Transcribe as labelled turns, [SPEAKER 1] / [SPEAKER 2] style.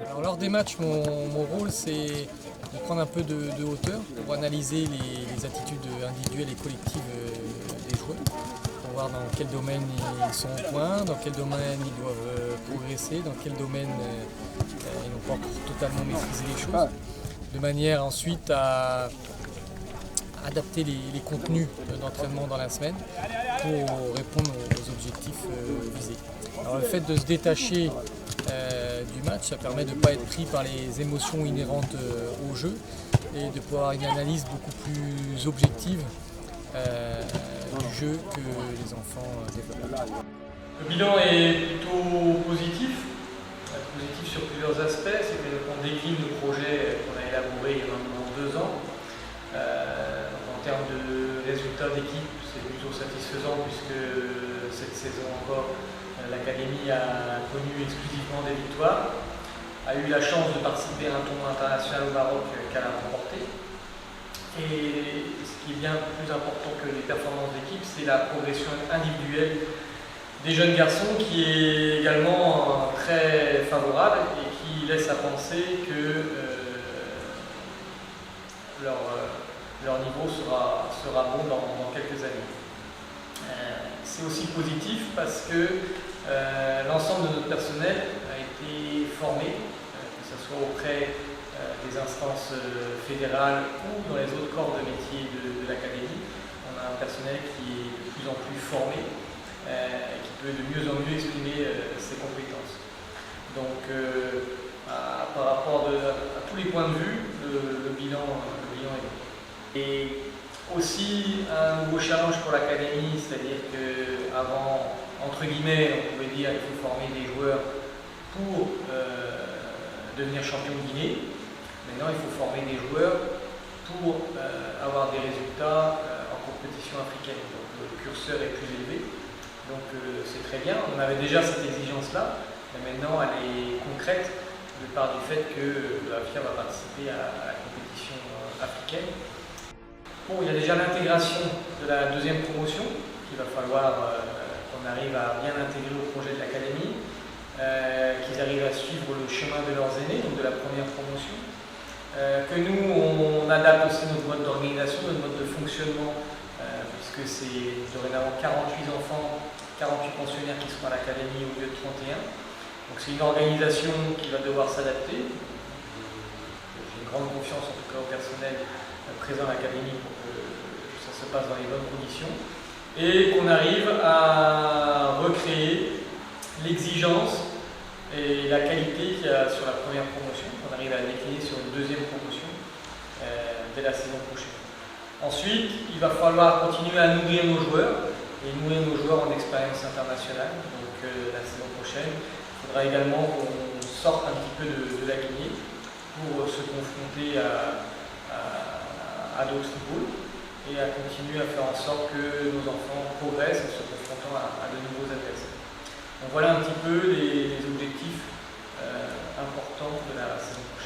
[SPEAKER 1] Alors, lors des matchs, mon rôle c'est de prendre un peu de hauteur pour analyser les attitudes individuelles et collectives des joueurs, pour voir dans quel domaine ils sont au point, dans quel domaine ils doivent progresser, dans quel domaine ils n'ont pas encore totalement maîtrisé les choses, de manière ensuite à adapter les contenus d'entraînement dans la semaine pour répondre aux objectifs visés. Alors, le fait de se détacher du match, ça permet de ne pas être pris par les émotions inhérentes au jeu et de pouvoir avoir une analyse beaucoup plus objective du jeu que les enfants développent.
[SPEAKER 2] Le bilan est plutôt positif sur plusieurs aspects. C'est qu'on décline le projet qu'on a élaboré il y a maintenant 2 ans. En termes de résultats d'équipe, c'est plutôt satisfaisant puisque cette saison encore, l'académie a connu exclusivement des victoires, a eu la chance de participer à un tournoi international au Maroc qu'elle a remporté. Et ce qui est bien plus important que les performances d'équipe, c'est la progression individuelle des jeunes garçons qui est également très favorable et qui laisse à penser que leur niveau sera bon dans quelques années. C'est aussi positif parce que l'ensemble de notre personnel a été formé, que ce soit auprès des instances fédérales ou dans les autres corps de métier de l'académie. On a un personnel qui est de plus en plus formé et qui peut de mieux en mieux exprimer ses compétences. Donc par rapport à tous les points de vue, le bilan est bon. Et aussi un nouveau challenge pour l'académie, c'est-à-dire qu'avant, entre guillemets, on pouvait dire qu'il faut former des joueurs pour devenir champion de Guinée. Maintenant, il faut former des joueurs pour avoir des résultats en compétition africaine. Donc le curseur est plus élevé. Donc c'est très bien. On avait déjà cette exigence-là, mais maintenant elle est concrète de par du fait que la FIA va participer à la compétition africaine. Bon, il y a déjà l'intégration de la 2e promotion, qu'il va falloir qu'on arrive à bien intégrer au projet de l'académie, qu'ils arrivent à suivre le chemin de leurs aînés, donc de la 1re promotion, que nous, on adapte aussi notre mode d'organisation, notre mode de fonctionnement, puisque c'est dorénavant 48 enfants, 48 pensionnaires qui seront à l'académie au lieu de 31. Donc c'est une organisation qui va devoir s'adapter. J'ai une grande confiance en tout cas au personnel présent à l'académie pour que ça se passe dans les bonnes conditions et qu'on arrive à recréer l'exigence et la qualité qu'il y a sur la 1re promotion, qu'on arrive à décliner sur une 2e promotion dès la saison prochaine. Ensuite, il va falloir continuer à nourrir nos joueurs et nourrir nos joueurs en expérience internationale. Donc la saison prochaine, il faudra également qu'on sorte un petit peu de la Guinée pour se confronter à d'autres footballs et à continuer à faire en sorte que nos enfants progressent en se confrontant à de nouveaux adversaires. Donc voilà un petit peu les objectifs importants de la saison prochaine.